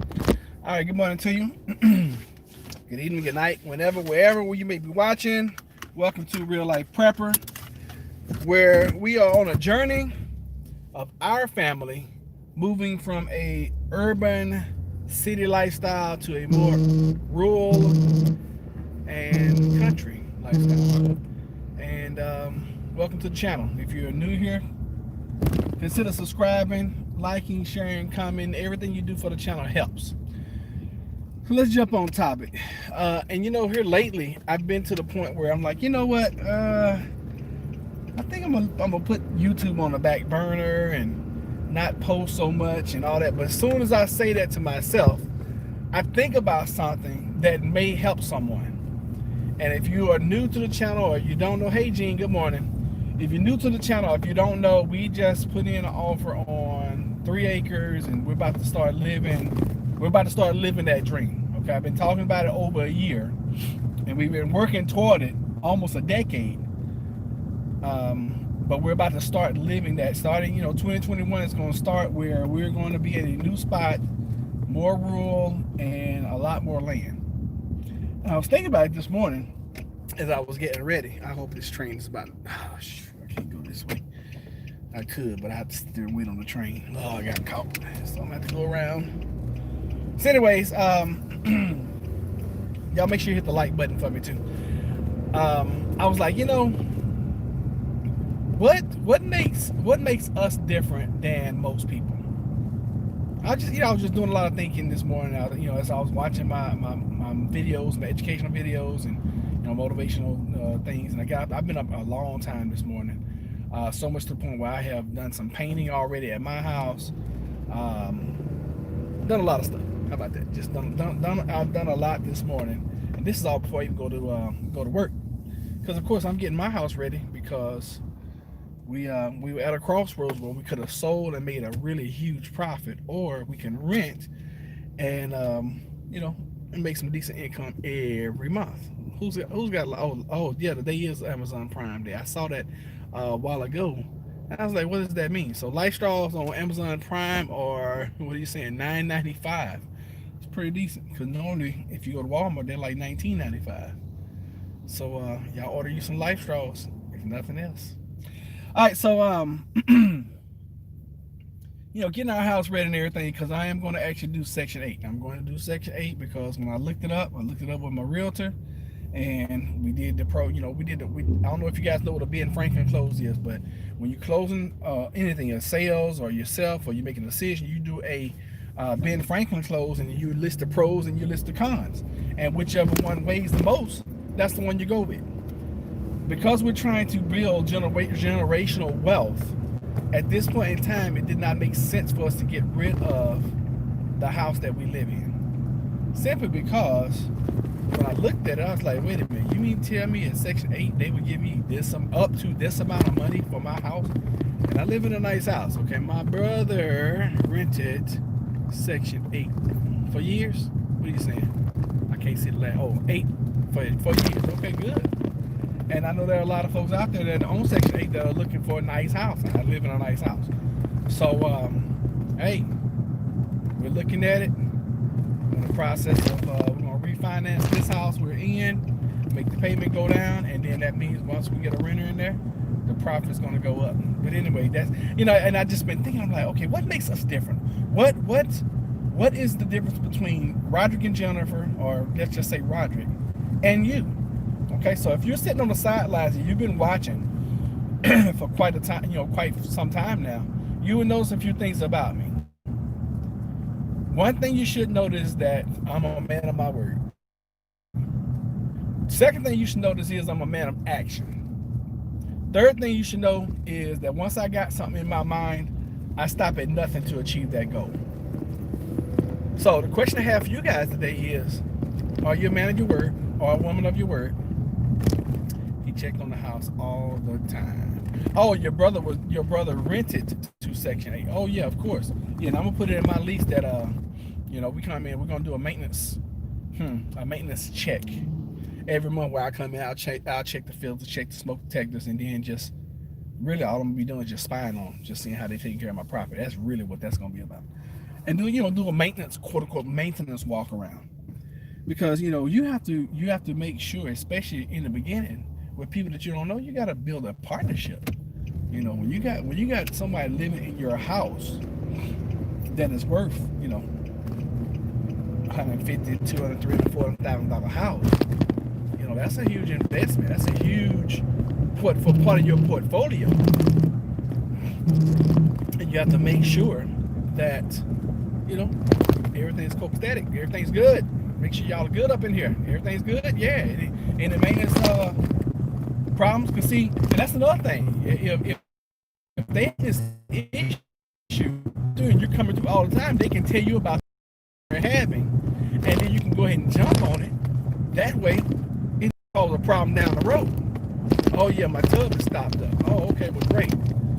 All right, good morning to you. Good evening, good night, whenever, wherever you may be watching. Welcome to Real Life Prepper, where we are on a journey of our family moving from a urban city lifestyle to a more rural and country lifestyle. And welcome to the channel. If you're new here, consider subscribing, liking, sharing, commenting. Everything you do for the channel helps. Let's jump on topic. And here lately, I've been to the point where I'm like, you know what? I think I'm gonna put YouTube on the back burner and not post so much and all that. But as soon as I say that to myself, I think about something that may help someone. And if you are new to the channel or you don't know, hey Gene, good morning. If you're new to the channel, if you don't know, we just put in an offer on 3 acres, and we're about to start living. We're about to start living that dream. Okay, I've been talking about it over a year, and we've been working toward it almost a decade. But we're about to start living that. Starting, 2021 is going to start where we're going to be at a new spot, more rural, and a lot more land. And I was thinking about it this morning as I was getting ready. I hope this train is about. Oh, shoot, I can't go this way. I could, but I have to sit there and wait on the train. Oh, I got caught, so I'm gonna have to go around. So, anyways, y'all make sure you hit the like button for me too. I was like, what makes us different than most people? I was just doing a lot of thinking this morning. As I was watching my videos, my educational videos, and motivational things. And I've been up a long time this morning. So much to the point where I have done some painting already at my house. Done a lot of stuff. How about that? Just done. I've done a lot this morning, and this is all before I even go to work. Because of course I'm getting my house ready, because we were at a crossroads where we could have sold and made a really huge profit, or we can rent and and make some decent income every month. Who's got oh yeah, today is Amazon Prime Day. I saw that a while ago, and I was like, what does that mean? So life straws on Amazon Prime are, what are you saying, $9.95. It's pretty decent, because normally if you go to Walmart they're like $19.95. So y'all order you some life straws, if nothing else. All right, so getting our house ready and everything, because I am going to actually do Section 8. I'm going to do Section 8 because when I looked it up with my realtor, and we did the I don't know if you guys know what a Ben Franklin close is, but when you're closing anything, your sales or yourself, or you're making a decision, you do a Ben Franklin close, and you list the pros and you list the cons, and whichever one weighs the most, that's the one you go with. Because we're trying to build generational wealth, at this point in time, it did not make sense for us to get rid of the house that we live in. Simply because when I looked at it, I was like, wait a minute, you mean tell me in Section 8 they would give me up to this amount of money for my house? And I live in a nice house, okay? My brother rented Section 8 for years. What are you saying? I can't see the last. Oh, 8 for years. Okay, good. And I know there are a lot of folks out there that own Section 8 that are looking for a nice house. And I live in a nice house. So, hey, we're looking at it. We're in the process of, we're going to refinance this house we're in, make the payment go down, and then that means once we get a renter in there, the profit's going to go up. But anyway, that's, and I just been thinking, I'm like, okay, what makes us different? What is the difference between Roderick and Jennifer, or let's just say Roderick, and you? Okay, so if you're sitting on the sidelines and you've been watching for quite some time now, you will notice a few things about me. One thing you should notice is that I'm a man of my word. Second thing you should notice is I'm a man of action. Third thing you should know is that once I got something in my mind, I stop at nothing to achieve that goal. So the question I have for you guys today is, are you a man of your word or a woman of your word? He checked on the house all the time. Oh, your brother rented to Section 8. Oh yeah, of course. Yeah, and I'm gonna put it in my lease that we come in, we're gonna do a maintenance check every month, where I come in, I'll check the filters, check the smoke detectors, and then just really all I'm gonna be doing is just spying on them, just seeing how they taking care of my property. That's really what that's gonna be about. and do a maintenance, quote unquote, maintenance walk around. Because you have to make sure, especially in the beginning, with people that you don't know, you got to build a partnership. When you got somebody living in your house that is worth 150, 200, 300, $400,000 house, that's a huge investment. That's a huge for part of your portfolio. And you have to make sure that everything's copacetic, everything's good. Make sure y'all are good up in here. Everything's good, yeah. And the maintenance problems, can see, and that's another thing. If they this issue and you're coming through all the time, they can tell you about what they're having, and then you can go ahead and jump on it. That way, it causes a problem down the road. Oh yeah, my tub is stopped up. Oh, okay, well great.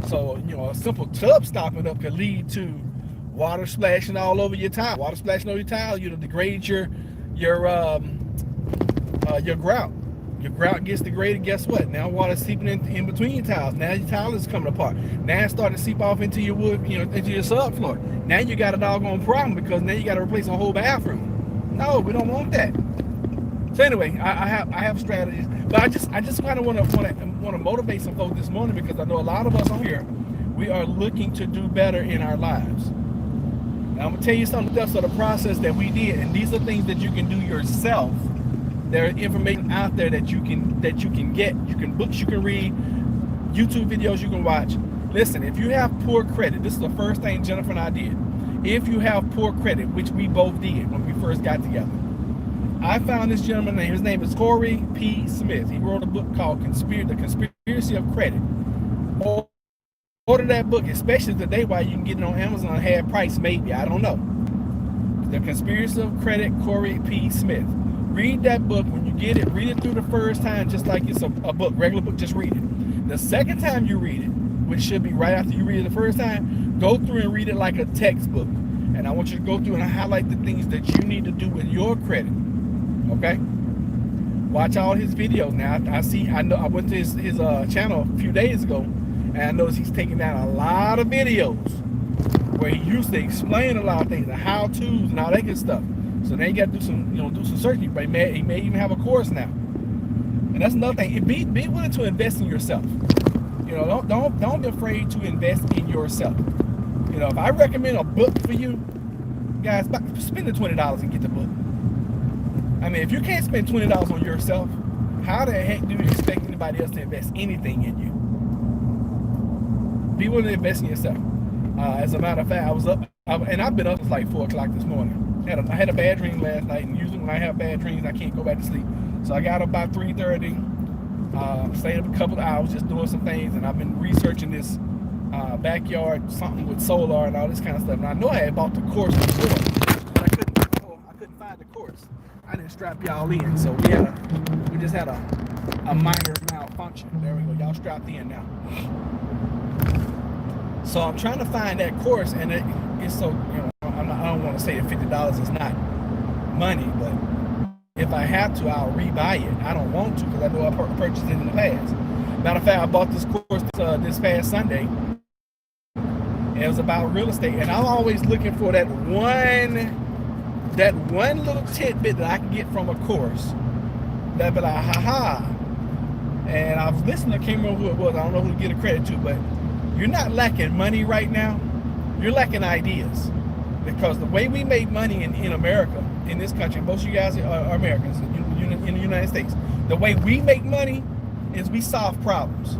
So a simple tub stopping up could lead to water splashing all over your tile. Water splashing over your tile, degrade your grout. Your grout gets degraded. Guess what? Now water's seeping in between your tiles. Now your tile is coming apart. Now it's starting to seep off into your wood, into your subfloor. Now you got a doggone problem because now you got to replace a whole bathroom. No, we don't want that. So anyway, I have strategies, but I just kind of want to motivate some folks this morning, because I know a lot of us on here, we are looking to do better in our lives. Now, I'm gonna tell you some steps of the process that we did, and these are things that you can do yourself. There is information out there that you can get. Books you can read, YouTube videos you can watch. Listen, if you have poor credit, this is the first thing Jennifer and I did. If you have poor credit, which we both did when we first got together, I found this gentleman name. His name is Corey P. Smith. He wrote a book called The Conspiracy of Credit. Order that book, especially today while you can get it on Amazon half price, maybe. I don't know. The Conspiracy of Credit, Corey P. Smith. Read that book. When you get it, read it through the first time just like it's a book, regular book, just read it. The second time you read it, which should be right after you read it the first time, go through and read it like a textbook. And I want you to go through and highlight the things that you need to do with your credit. Okay? Watch all his videos. Now, I went to his channel a few days ago, and I noticed he's taking down a lot of videos where he used to explain a lot of things, the how-tos and all that good stuff. So now you got to do some searching. But he may even have a course now. And that's another thing. Be willing to invest in yourself. Don't be afraid to invest in yourself. If I recommend a book for you, guys, spend the $20 and get the book. I mean, if you can't spend $20 on yourself, how the heck do you expect anybody else to invest anything in you? Be willing to invest in yourself. As a matter of fact, I was up, and I've been up since like 4 o'clock this morning. I had a bad dream last night, and usually when I have bad dreams, I can't go back to sleep. So I got up about 3:30, stayed up a couple of hours just doing some things, and I've been researching this backyard, something with solar and all this kind of stuff. And I know I had bought the course before, but I couldn't find the course. I didn't strap y'all in, so we just had a minor malfunction. There we go, y'all strapped in now. So I'm trying to find that course, and it's so, I don't want to say that $50 is not money, but if I have to, I'll rebuy it. I don't want to, because I know I purchased it in the past. Matter of fact, I bought this course this past Sunday. It was about real estate, and I'm always looking for that one little tidbit that I can get from a course that be like, haha. And I was listening, I can't remember who it was, I don't know who to give the credit to, but you're not lacking money right now, you're lacking ideas. Because the way we make money in America, in this country, most of you guys are Americans in the United States, the way we make money is we solve problems.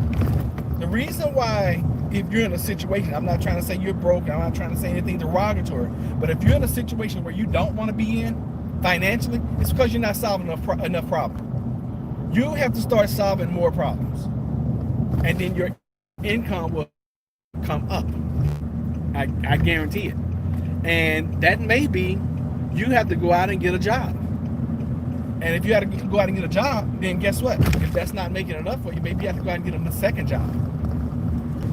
The reason why, if you're in a situation, I'm not trying to say you're broke, I'm not trying to say anything derogatory, but if you're in a situation where you don't want to be in financially, it's because you're not solving enough problems. You have to start solving more problems, and then your income will come up. I guarantee it. And that may be you have to go out and get a job. And if you have to go out and get a job, then guess what? If that's not making enough for you, maybe you have to go out and get a second job.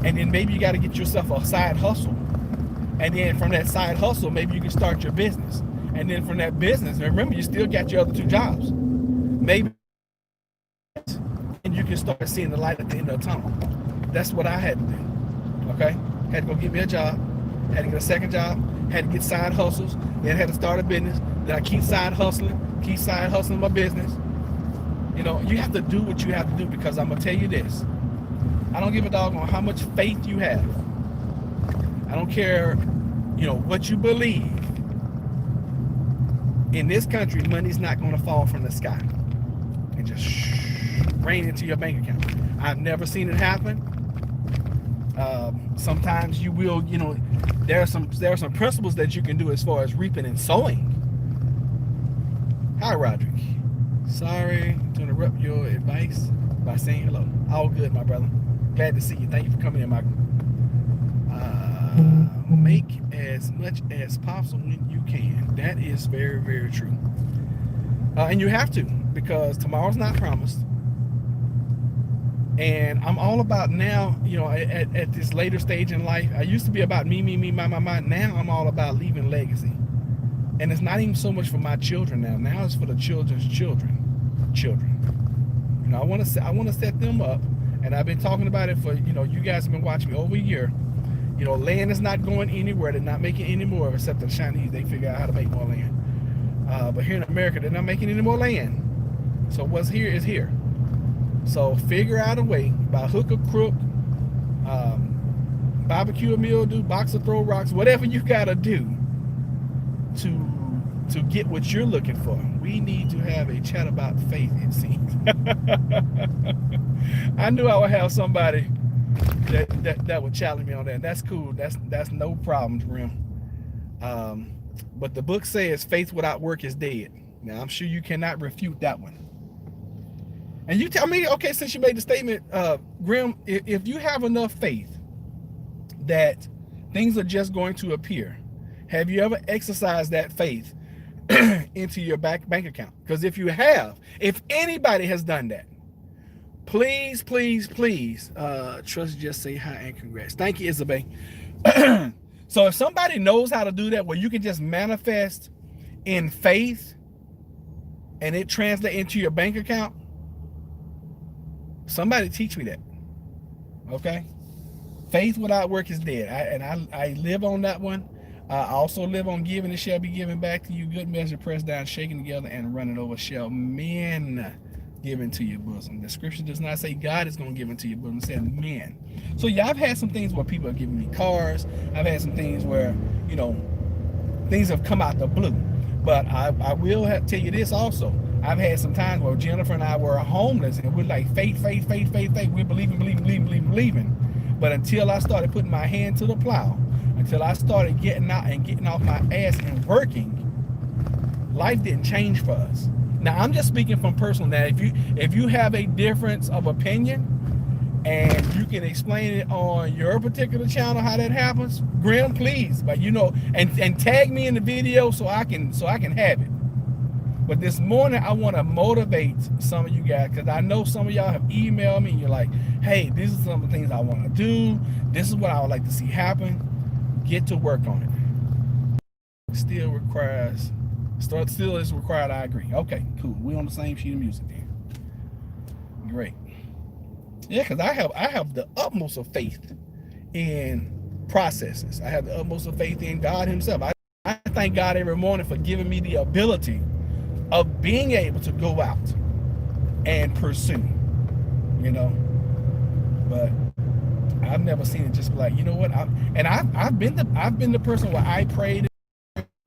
And then maybe you got to get yourself a side hustle. And then from that side hustle, maybe you can start your business. And then from that business, remember, you still got your other 2 jobs. Maybe and you can start seeing the light at the end of the tunnel. That's what I had to do. Okay? Had to go get me a job. Had to get a second job. had to get side hustles, then I had to start a business, then I keep side hustling my business. You know, you have to do what you have to do, because I'm gonna tell you this. I don't give a dog on how much faith you have. I don't care, you know, what you believe. In this country, money's not gonna fall from the sky and just rain into your bank account. I've never seen it happen. Sometimes you will, you know, there are some principles that you can do as far as reaping and sowing. Hi, Roderick. Sorry to interrupt your advice by saying hello. All good, my brother. Glad to see you. Thank you for coming in, Michael. Make as much as possible when you can. That is very, very true. And you have to, because tomorrow's not promised. And I'm all about now, you know, at this later stage in life, I used to be about me, my. Now I'm all about leaving legacy. And it's not even so much for my children now. Now it's for the children's children. You know, I want to set them up. And I've been talking about it for, you know, you guys have been watching me over a year. You know, land is not going anywhere. They're not making any more, except the Chinese. They figure out how to make more land. But here in America, they're not making any more land. So what's here is here. So figure out a way, by hook or crook, barbecue or mildew, box or throw rocks, whatever you gotta do to get what you're looking for. We need to have a chat about faith, it seems. I knew I would have somebody that would challenge me on that. That's cool. That's no problem, Grim. But the book says faith without work is dead. Now I'm sure you cannot refute that one. And you tell me, okay, since you made the statement, Grim, if you have enough faith that things are just going to appear, have you ever exercised that faith into your bank account? Because if you have, if anybody has done that, please, Trust, just say hi and congrats. Thank you, Isabel. So if somebody knows how to do that, where you can just manifest in faith and it translates into your bank account, somebody teach me that. Okay? Faith without work is dead. I live on that one. I also live on giving, it shall be given back to you. Good measure, pressed down, shaken together, and running over shall men give into your bosom. The scripture does not say God is going to give into your bosom. It says men. So yeah, I've had some things where people have given me cars. I've had some things where, you know, things have come out the blue. But I will tell you this also. I've had some times where Jennifer and I were homeless, and we're like, faith. We're believing. But until I started putting my hand to the plow, until I started getting out and getting off my ass and working, life didn't change for us. Now, I'm just speaking from personal. Now, if you have a difference of opinion and you can explain it on your particular channel how that happens, Grim, please. But you know, and tag me in the video so I can have it. But this morning, I want to motivate some of you guys, because I know some of y'all have emailed me and you're like, hey, this is some of the things I want to do. This is what I would like to see happen. Get to work on it. Still is required, I agree. Okay, cool. We're on the same sheet of music then. Great. Yeah, because I have the utmost of faith in processes. I have the utmost of faith in God himself. I thank God every morning for giving me the ability of being able to go out and pursue, you know. But I've never seen it just be like, you know what? I've been the person where I prayed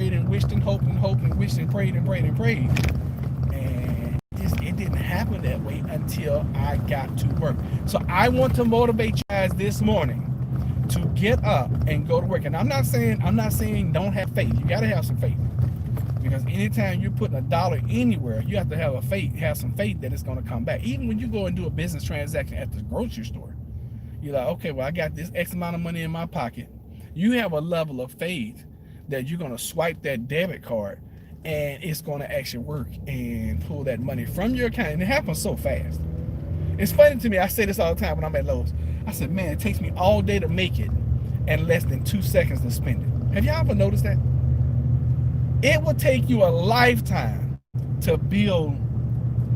and wished and hoped and wished and prayed, and it didn't happen that way until I got to work. So I want to motivate you guys this morning to get up and go to work. And I'm not saying don't have faith. You got to have some faith, because anytime you're putting a dollar anywhere, you have to have some faith that it's going to come back. Even when you go and do a business transaction at the grocery store, you're like, okay, well, I got this X amount of money in my pocket. You have a level of faith that you're going to swipe that debit card and it's going to actually work and pull that money from your account. And it happens so fast. It's funny to me. I say this all the time when I'm at Lowe's. I said, man, it takes me all day to make it and less than 2 seconds to spend it. Have y'all ever noticed that? It will take you a lifetime to build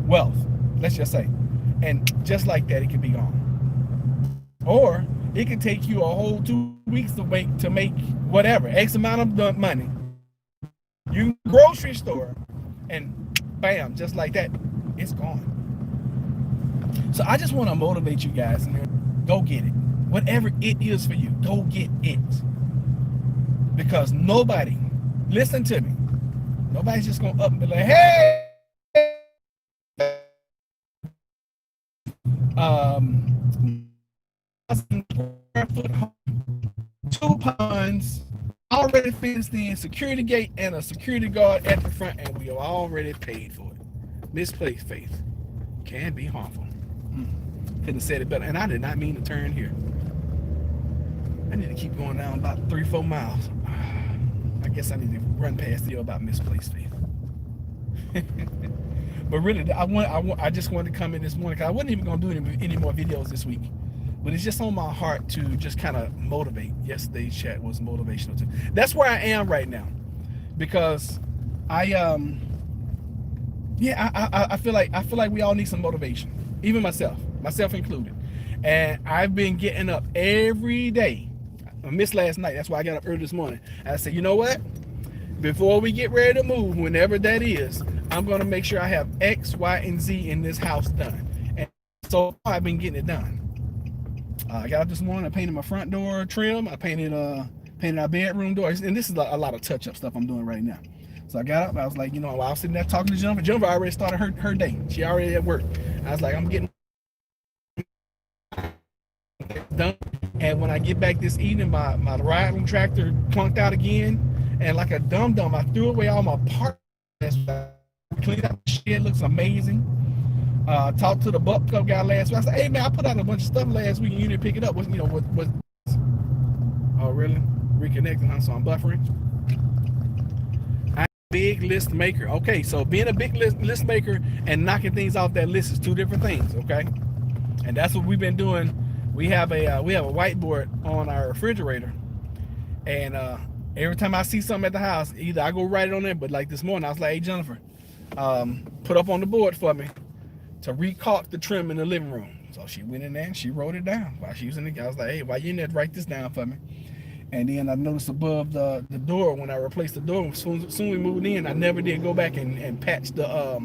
wealth, let's just say. And just like that, it can be gone. Or it could take you a whole 2 weeks to wait to make whatever X amount of money. You grocery store, and bam, just like that, it's gone. So I just want to motivate you guys. Go get it. Whatever it is for you, go get it. Because nobody, listen to me, nobody's just going to up and be like, hey, two ponds, already fenced in, security gate, and a security guard at the front, and we have already paid for it. Misplaced faith can be harmful. Could have said it better, and I did not mean to turn here. I need to keep going down about 3-4 miles. I guess I need to run past you about misplaced faith. But really, I just wanted to come in this morning because I wasn't even going to do any more videos this week. But it's just on my heart to just kind of motivate. Yesterday's chat was motivational too. That's where I am right now, because I feel like we all need some motivation, even myself included. And I've been getting up every day. I missed last night. That's why I got up early this morning. And I said, you know what? Before we get ready to move, whenever that is, I'm going to make sure I have X, Y, and Z in this house done. And so I've been getting it done. I got up this morning. I painted my front door trim. I painted our bedroom doors. And this is a lot of touch-up stuff I'm doing right now. So I got up. I was like, you know, while I was sitting there talking to Jennifer, Jennifer already started her day. She already at work. I was like, I'm getting done. And when I get back this evening, my riding tractor clunked out again. And like a dum-dum, I threw away all my parts. Cleaned out the shed. Looks amazing. Talked to the buck club guy last week. I said, hey man, I put out a bunch of stuff last week and you didn't pick it up. What oh really? Reconnecting, huh? So I'm buffering. I'm a big list maker. Okay, so being a big list maker and knocking things off that list is two different things, okay? And that's what we've been doing. We have a whiteboard on our refrigerator, and every time I see something at the house, either I go write it on there, but like this morning I was like, hey Jennifer, put up on the board for me to recaulk the trim in the living room. So she went in there and she wrote it down while she was in the. I was like, hey, while you in there, write this down for me. And then I noticed above the door, when I replaced the door, soon we moved in, I never did go back and patch the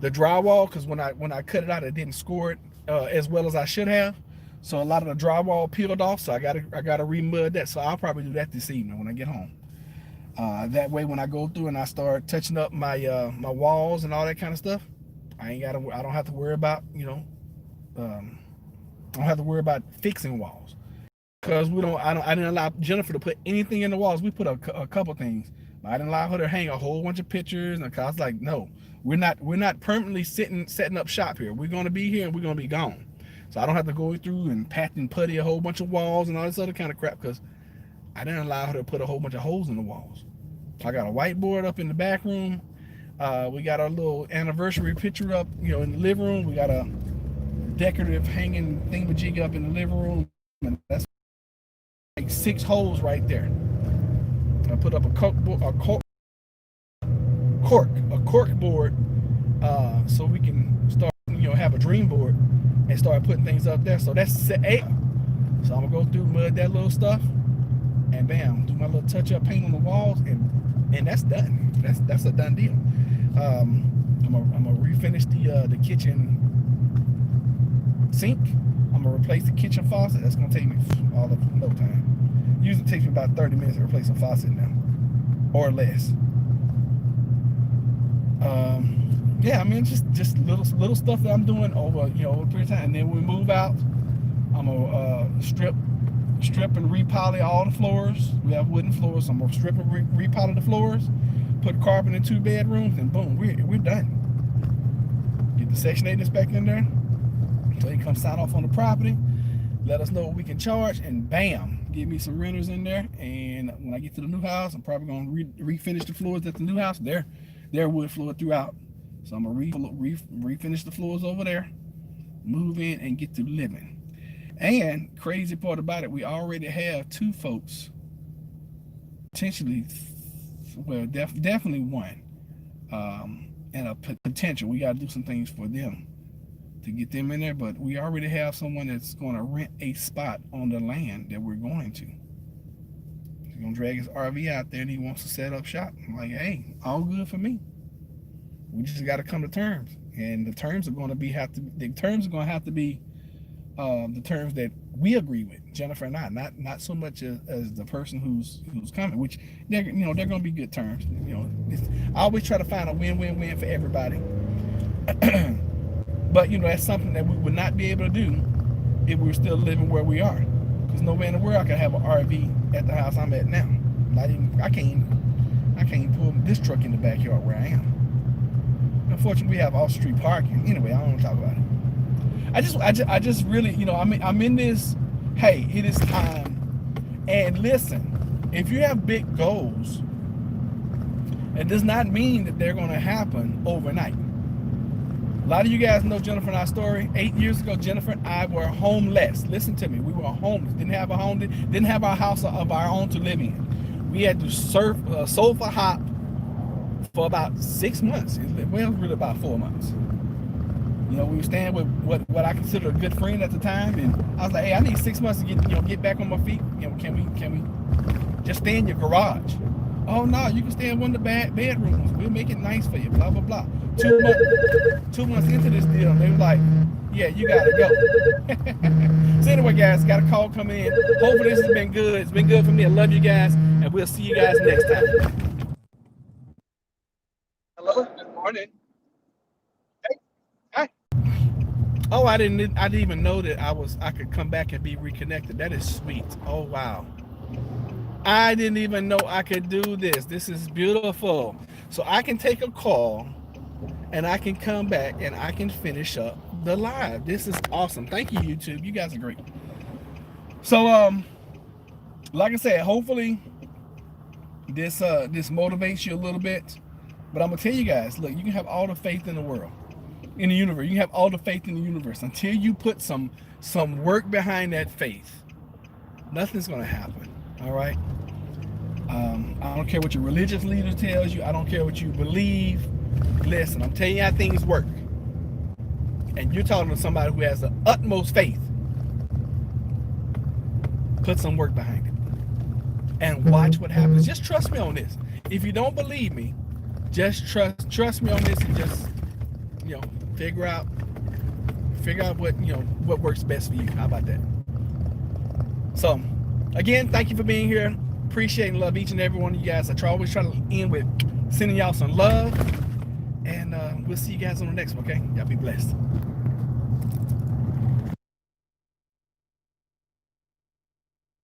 drywall, because when I cut it out, it didn't score it as well as I should have. So a lot of the drywall peeled off. So I gotta remud that. So I'll probably do that this evening when I get home. That way, when I go through and I start touching up my my walls and all that kind of stuff, I don't have to worry about, you know, I don't have to worry about fixing walls, because I didn't allow Jennifer to put anything in the walls. We put a couple things. I didn't allow her to hang a whole bunch of pictures, and I was like, no, we're not permanently setting up shop here. We're going to be here and we're going to be gone. So I don't have to go through and pat and putty a whole bunch of walls and all this other kind of crap, because I didn't allow her to put a whole bunch of holes in the walls. I got a whiteboard up in the back room. We got our little anniversary picture up, you know, in the living room. We got a decorative hanging thingamajig up in the living room, and that's like 6 holes right there. I put up a cork board, so we can start, you know, have a dream board and start putting things up there. So that's set 8. So I'm gonna go through, mud that little stuff, and bam, do my little touch-up paint on the walls, and that's done. That's a done deal. I'm gonna refinish the kitchen sink. I'm gonna replace the kitchen faucet. That's gonna take me all of no time. Usually takes me about 30 minutes to replace a faucet now, or less. Yeah, I mean, just little stuff that I'm doing over a period of time. And then we move out, I'm gonna strip and repoly all the floors. We have wooden floors, so I'm gonna strip and repoly the floors, put carpet in 2 bedrooms, and boom, we're done. Get the Section 8 inspector in there, so he come sign off on the property, let us know what we can charge, and bam, give me some renters in there. And when I get to the new house, I'm probably gonna refinish the floors at the new house. They're wood floor throughout, so I'm gonna refinish the floors over there, move in, and get to living. And crazy part about it, we already have 2 folks, potentially, well, definitely one, and a potential. We got to do some things for them to get them in there, but we already have someone that's going to rent a spot on the land that we're going to. He's going to drag his RV out there and he wants to set up shop. I'm like, hey, all good for me. We just got to come to terms, and the terms are going to be the terms that we agree with, Jennifer and I, not so much as the person who's coming, which they're going to be good terms. I always try to find a win-win-win for everybody. But that's something that we would not be able to do if we were still living where we are, because no way in the world I could have an RV at the house I'm at now. I can't even pull this truck in the backyard where I am. Unfortunately, we have off-street parking. Anyway, I don't want to talk about it. I just really, I'm in this. Hey, it is time. And listen, if you have big goals, it does not mean that they're going to happen overnight. A lot of you guys know Jennifer and I's story. 8 years ago, Jennifer and I were homeless. Listen to me. We were homeless. Didn't have a home. Didn't have our house of our own to live in. We had to sofa hop for about 6 months. Well, really about 4 months. We were staying with what I consider a good friend at the time, and I was like, hey, I need 6 months to get back on my feet. Can we just stay in your garage? Oh no, you can stay in one of the bedrooms. We'll make it nice for you. Blah blah blah. 2 months into this deal, they were like, yeah, you gotta go. So anyway, guys, got a call coming in. Hopefully this has been good. It's been good for me. I love you guys, and we'll see you guys next time. Hello, good morning. Hey, hi. Oh, I didn't even know that I could come back and be reconnected. That is sweet. Oh wow. I didn't even know I could do this. This is beautiful. So I can take a call and I can come back and I can finish up the live. This is awesome. Thank you, YouTube. You guys are great. So like I said, hopefully this motivates you a little bit. But I'm gonna tell you guys, look, you can have all the faith in the world, in the universe. You can have all the faith in the universe until you put some work behind that faith. Nothing's gonna happen. All right. I don't care what your religious leader tells you. I don't care what you believe. Listen, I'm telling you how things work. And you're talking to somebody who has the utmost faith. Put some work behind it. And watch what happens. Just trust me on this. If you don't believe me, just trust me on this, and just figure out what works best for you. How about that? So again, thank you for being here. Appreciate and love each and every one of you guys. Always try to end with sending y'all some love. And we'll see you guys on the next one, okay? Y'all be blessed.